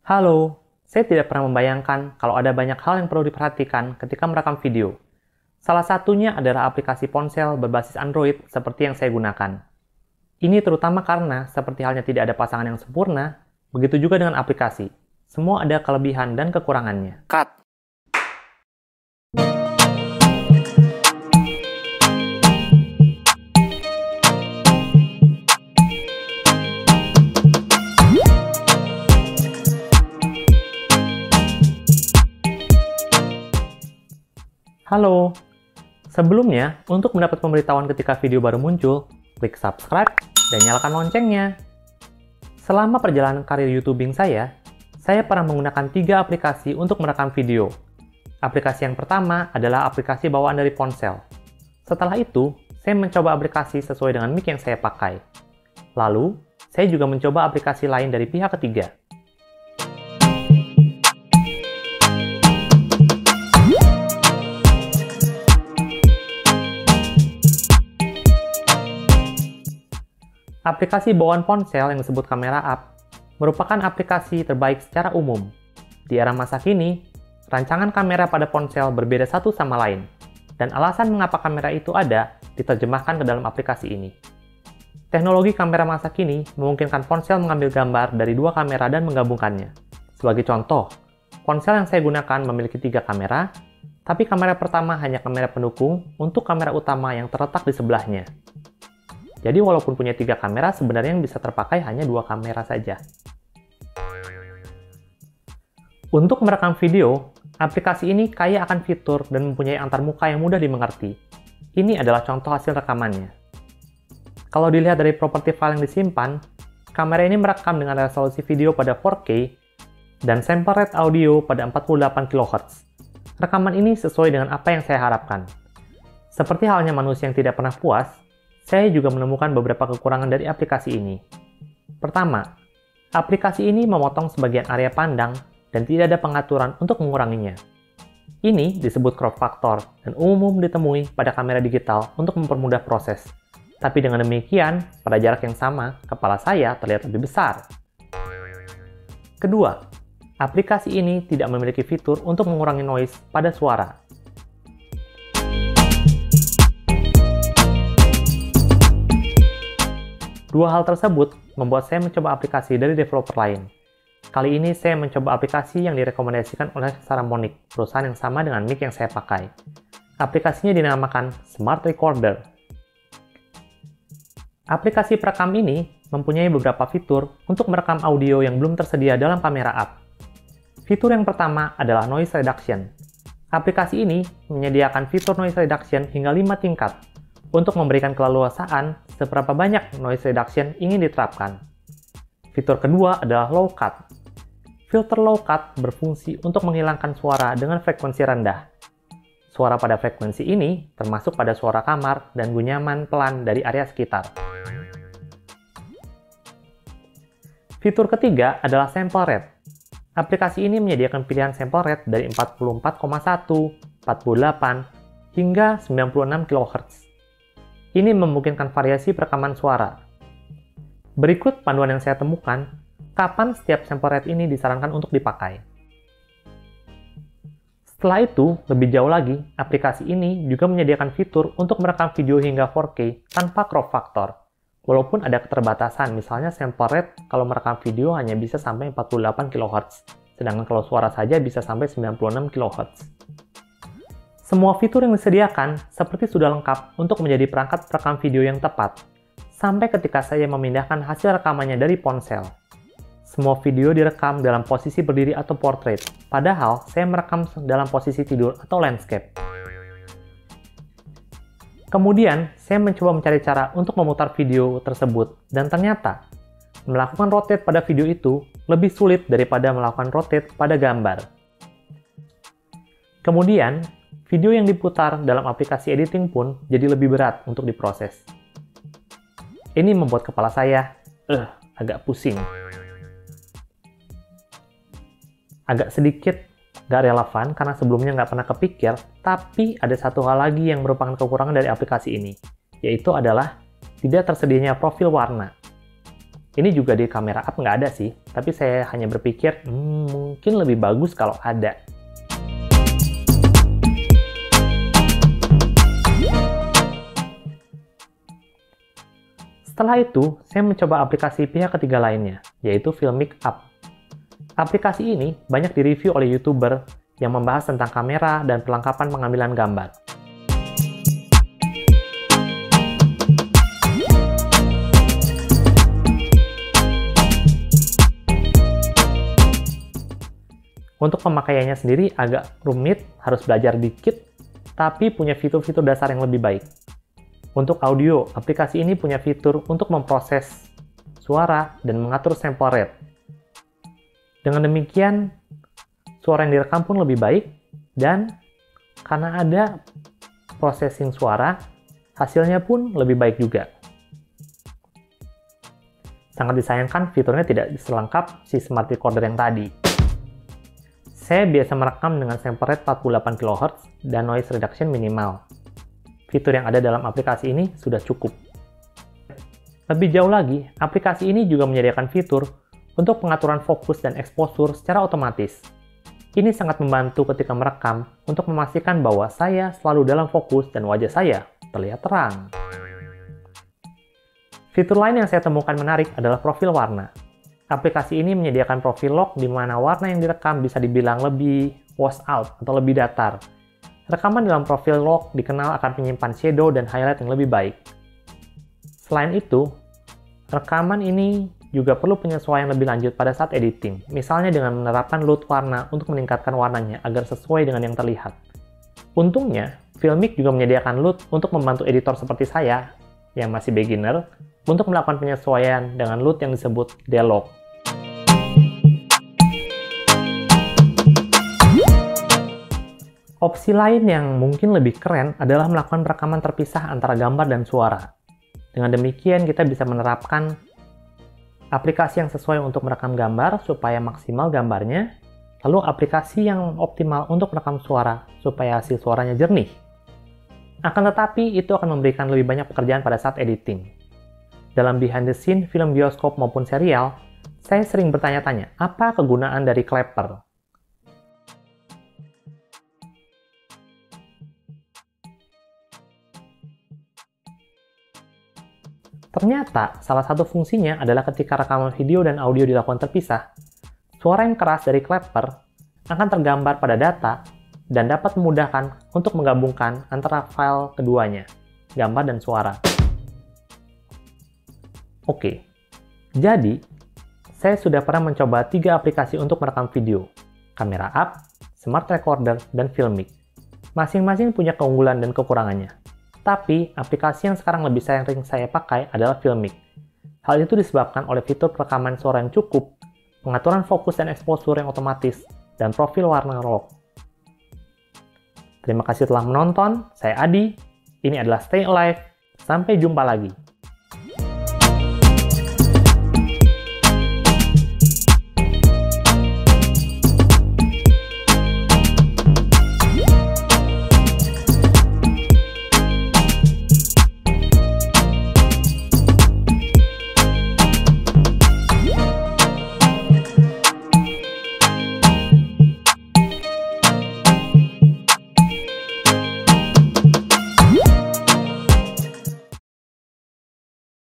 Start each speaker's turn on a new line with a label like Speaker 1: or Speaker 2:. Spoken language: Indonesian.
Speaker 1: Halo, saya tidak pernah membayangkan kalau ada banyak hal yang perlu diperhatikan ketika merekam video. Salah satunya adalah aplikasi ponsel berbasis Android seperti yang saya gunakan. Ini terutama karena seperti halnya tidak ada pasangan yang sempurna, begitu juga dengan aplikasi. Semua ada kelebihan dan kekurangannya.
Speaker 2: Cut.
Speaker 1: Halo, sebelumnya untuk mendapat pemberitahuan ketika video baru muncul, klik subscribe dan nyalakan loncengnya. Selama perjalanan karir YouTubing saya pernah menggunakan 3 aplikasi untuk merekam video. Aplikasi yang pertama adalah aplikasi bawaan dari ponsel. Setelah itu, saya mencoba aplikasi sesuai dengan mic yang saya pakai. Lalu, saya juga mencoba aplikasi lain dari pihak ketiga. Aplikasi bawaan ponsel yang disebut Camera App merupakan aplikasi terbaik secara umum. Di era masa kini, rancangan kamera pada ponsel berbeda satu sama lain, dan alasan mengapa kamera itu ada diterjemahkan ke dalam aplikasi ini. Teknologi kamera masa kini memungkinkan ponsel mengambil gambar dari 2 kamera dan menggabungkannya. Sebagai contoh, ponsel yang saya gunakan memiliki 3 kamera, tapi kamera pertama hanya kamera pendukung untuk kamera utama yang terletak di sebelahnya. Jadi walaupun punya 3 kamera, sebenarnya yang bisa terpakai hanya 2 kamera saja. Untuk merekam video, aplikasi ini kaya akan fitur dan mempunyai antarmuka yang mudah dimengerti. Ini adalah contoh hasil rekamannya. Kalau dilihat dari properti file yang disimpan, kamera ini merekam dengan resolusi video pada 4K dan sample rate audio pada 48 kHz. Rekaman ini sesuai dengan apa yang saya harapkan. Seperti halnya manusia yang tidak pernah puas, saya juga menemukan beberapa kekurangan dari aplikasi ini. Pertama, aplikasi ini memotong sebagian area pandang dan tidak ada pengaturan untuk menguranginya. Ini disebut crop factor dan umum ditemui pada kamera digital untuk mempermudah proses. Tapi dengan demikian, pada jarak yang sama, kepala saya terlihat lebih besar. Kedua, aplikasi ini tidak memiliki fitur untuk mengurangi noise pada suara. Dua hal tersebut membuat saya mencoba aplikasi dari developer lain. Kali ini saya mencoba aplikasi yang direkomendasikan oleh Saramonic, perusahaan yang sama dengan mic yang saya pakai. Aplikasinya dinamakan Smart Recorder. Aplikasi perekam ini mempunyai beberapa fitur untuk merekam audio yang belum tersedia dalam Camera App. Fitur yang pertama adalah Noise Reduction. Aplikasi ini menyediakan fitur Noise Reduction hingga 5 tingkat, untuk memberikan keleluasaan seberapa banyak noise reduction ingin diterapkan. Fitur kedua adalah low cut. Filter low cut berfungsi untuk menghilangkan suara dengan frekuensi rendah. Suara pada frekuensi ini termasuk pada suara kamar dan gunyaman pelan dari area sekitar. Fitur ketiga adalah sample rate. Aplikasi ini menyediakan pilihan sample rate dari 44,1, 48, hingga 96 kHz. Ini memungkinkan variasi perekaman suara. Berikut panduan yang saya temukan, kapan setiap sample rate ini disarankan untuk dipakai. Setelah itu, lebih jauh lagi, aplikasi ini juga menyediakan fitur untuk merekam video hingga 4K tanpa crop factor. Walaupun ada keterbatasan, misalnya sample rate kalau merekam video hanya bisa sampai 48 kHz, sedangkan kalau suara saja bisa sampai 96 kHz. Semua fitur yang disediakan seperti sudah lengkap untuk menjadi perangkat perekam video yang tepat, sampai ketika saya memindahkan hasil rekamannya dari ponsel. Semua video direkam dalam posisi berdiri atau portrait, padahal saya merekam dalam posisi tidur atau landscape. Kemudian, saya mencoba mencari cara untuk memutar video tersebut, dan ternyata, melakukan rotate pada video itu lebih sulit daripada melakukan rotate pada gambar. Kemudian, video yang diputar dalam aplikasi editing pun jadi lebih berat untuk diproses. Ini membuat kepala saya agak pusing. Agak sedikit gak relevan karena sebelumnya nggak pernah kepikir, tapi ada satu hal lagi yang merupakan kekurangan dari aplikasi ini, yaitu adalah tidak tersedianya profil warna. Ini juga di kamera app nggak ada sih, tapi saya hanya berpikir, mungkin lebih bagus kalau ada. Setelah itu, saya mencoba aplikasi pihak ketiga lainnya, yaitu Filmic App. Aplikasi ini banyak direview oleh YouTuber yang membahas tentang kamera dan perlengkapan pengambilan gambar. Untuk pemakaiannya sendiri agak rumit, harus belajar dikit, tapi punya fitur-fitur dasar yang lebih baik. Untuk audio, aplikasi ini punya fitur untuk memproses suara dan mengatur sample rate. Dengan demikian, suara yang direkam pun lebih baik, dan karena ada processing suara, hasilnya pun lebih baik juga. Sangat disayangkan fiturnya tidak selengkap si smart recorder yang tadi. Saya biasa merekam dengan sample rate 48 kHz dan noise reduction minimal. Fitur yang ada dalam aplikasi ini sudah cukup. Lebih jauh lagi, aplikasi ini juga menyediakan fitur untuk pengaturan fokus dan exposure secara otomatis. Ini sangat membantu ketika merekam untuk memastikan bahwa saya selalu dalam fokus dan wajah saya terlihat terang. Fitur lain yang saya temukan menarik adalah profil warna. Aplikasi ini menyediakan profil lock di mana warna yang direkam bisa dibilang lebih washed out atau lebih datar. Rekaman dalam profil lock dikenal akan menyimpan shadow dan highlight yang lebih baik. Selain itu, rekaman ini juga perlu penyesuaian lebih lanjut pada saat editing, misalnya dengan menerapkan LUT warna untuk meningkatkan warnanya agar sesuai dengan yang terlihat. Untungnya, Filmic juga menyediakan LUT untuk membantu editor seperti saya, yang masih beginner, untuk melakukan penyesuaian dengan LUT yang disebut D-Lock. Opsi lain yang mungkin lebih keren adalah melakukan rekaman terpisah antara gambar dan suara. Dengan demikian, kita bisa menerapkan aplikasi yang sesuai untuk merekam gambar supaya maksimal gambarnya, lalu aplikasi yang optimal untuk merekam suara supaya hasil suaranya jernih. Akan tetapi, itu akan memberikan lebih banyak pekerjaan pada saat editing. Dalam behind the scene film bioskop maupun serial, saya sering bertanya-tanya, apa kegunaan dari clapper? Ternyata, salah satu fungsinya adalah ketika rekaman video dan audio dilakukan terpisah, suara yang keras dari clapper akan tergambar pada data dan dapat memudahkan untuk menggabungkan antara file keduanya, gambar dan suara. Oke, jadi saya sudah pernah mencoba 3 aplikasi untuk merekam video, kamera app, smart recorder, dan Filmic. Masing-masing punya keunggulan dan kekurangannya. Tapi, aplikasi yang sekarang lebih sering saya pakai adalah Filmic. Hal itu disebabkan oleh fitur perekaman suara yang cukup, pengaturan fokus dan exposure yang otomatis, dan profil warna lock. Terima kasih telah menonton, saya Adi, ini adalah Stay Alive, sampai jumpa lagi.